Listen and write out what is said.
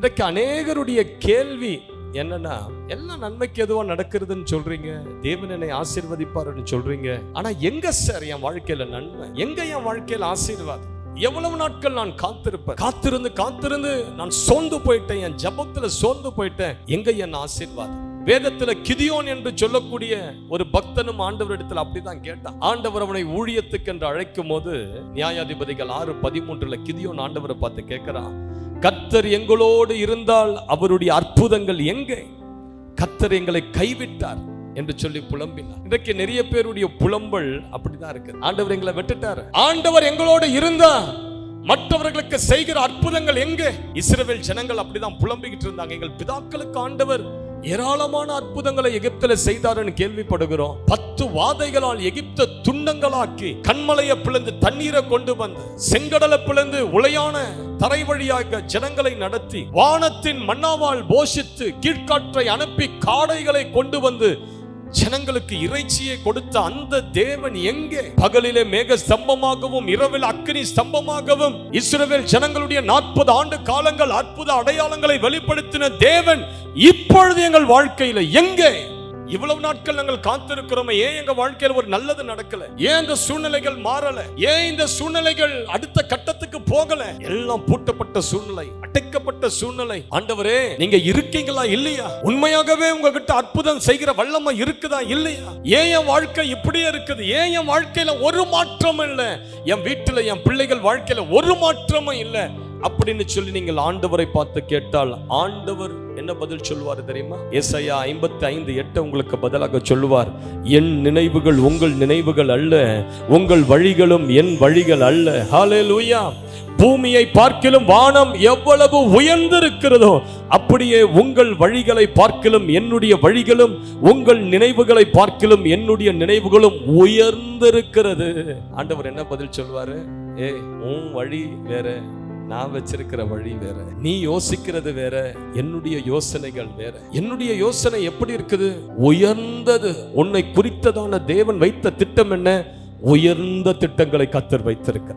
இன்றைக்கு அநேகருடைய கேள்வி என்னன்னா, எல்லாம் நன்மைக்கு எதுவா நடக்கிறதுன்னு சொல்றீங்க, தேவன் என்னை ஆசீர்வதிப்பாருன்னு சொல்றீங்க, ஆனா எங்க சார் என் வாழ்க்கையில நன்மை, எங்க என் வாழ்க்கையில ஆசீர்வாதம்? எவ்வளவு நாட்கள் நான் காத்திருந்து நான் சோர்ந்து போயிட்டேன், என் ஜபத்துல சோர்ந்து போயிட்டேன், எங்க என் ஆசீர்வாதம்? வேதத்துல கிதியோன் என்று சொல்லக்கூடிய ஒரு பக்தனும் ஆண்டவரிடத்தில் அப்படிதான் கேட்டான். ஆண்டவர் அவனை ஊழியத்துக்கு என்று அழைக்கும் போது நியாயாதிபதிகள் 6:13 கிதியோன் ஆண்டவரை பார்த்து கேட்கிறான், கர்த்தர் எங்களோடு இருந்தால் அவருடைய அற்புதங்கள் எங்கே? கர்த்தர் எங்களை கைவிட்டார் என்று சொல்லி புலம்பினார். இன்றைக்கு நிறைய பேருடைய புலம்பல் அப்படிதான் இருக்கு. ஆண்டவர் எங்களை விட்டுட்டார், ஆண்டவர் எங்களோடு இருந்தா மற்றவர்களுக்கு செய்கிற அற்புதங்கள் எங்கே? இஸ்ரவேல் ஜனங்கள் அப்படிதான் புலம்பிக்கிட்டு இருந்தாங்க. எங்கள் பிதாக்களுக்கு ஆண்டவர் ஏராளமான அற்புதங்களை எகிப்தில செய்தார்னு கேள்விப்படுகிறோம். 10 வாதைகளால் எகிப்த துண்டங்களாக்கி, கண்மலையை பிளந்து தண்ணீரை கொண்டு வந்து, செங்கடலை பிளந்து உளையான தரை வழியாக ஜனங்களை நடத்தி, வானத்தின் மன்னாவால் போஷித்து, கீழ்காற்றை அனுப்பி காடைகளை கொண்டு வந்து ஜனங்களுக்கு இறைச்சியை கொடுத்த அந்த தேவன் எங்கே? பகலிலே மேக ஸ்தம்பமாகவும் இரவில் அக்கினி ஸ்தம்பமாகவும் இஸ்ரவேல் ஜனங்களுடைய 40 ஆண்டு காலங்கள் அற்புத அடையாளங்களை வெளிப்படுத்தின தேவன் இப்பொழுது எங்கள் வாழ்க்கையில எங்கே? இவ்வளவு நாட்கள் நாங்கள் காத்திருக்கிறோமே, ஏன் எங்க வாழ்க்கையில் ஒரு நல்லது நடக்கல? ஏன் இந்த சூழ்நிலைகள் மாறல? ஏன் இந்த சூழ்நிலைகள் அடுத்த கட்டத்துக்கு போகல? எல்லாம் பூட்டப்பட்ட சூழ்நிலை, அடைக்கப்பட்ட சூழ்நிலை. ஆண்டவரே, நீங்க இருக்கீங்களா இல்லையா? உண்மையாகவே உங்ககிட்ட அற்புதம் செய்கிற வல்லமை இருக்குதா இல்லையா? ஏன் என் வாழ்க்கை இப்படியே இருக்குது? ஏன் என் வாழ்க்கையில ஒரு மாற்றமும் இல்லை? என் வீட்டுல என் பிள்ளைகள் வாழ்க்கையில ஒரு மாற்றமும் இல்லை அப்படின்னு சொல்லி நீங்கள் ஆண்டவரை பார்த்து கேட்டால் ஆண்டவர் என்ன பதில் சொல்லுவார் தெரியுமா? ஏசாயா 55:8 உங்களுக்கு பதிலாக சொல்லுவார், என் நினைவுகள் உங்கள் நினைவுகள் அல்ல, உங்கள் வழிகளும் என் வழிகள் அல்ல. ஹல்லேலூயா. பூமியை பார்க்கிலும் வானம் எவ்வளவு உயர்ந்திருக்கிறதோ அப்படியே உங்கள் வழிகளை பார்க்கிலும் என்னுடைய வழிகளும், உங்கள் நினைவுகளை பார்க்கிலும் என்னுடைய நினைவுகளும் உயர்ந்திருக்கிறது. ஆண்டவர் என்ன பதில் சொல்வாரு? உன் வழி வேற, நான் வச்சிருக்கிற வழி வேற, நீ யோசிக்கிறது வேற, என்னுடைய யோசனைகள் வேற. என்னுடைய யோசனை எப்படி இருக்குது? உயர்ந்தது. உன்னை குறித்ததான தேவன் வைத்த திட்டம் என்ன? உயர்ந்த திட்டங்களை கர்த்தர் வைத்திருக்கிறார்.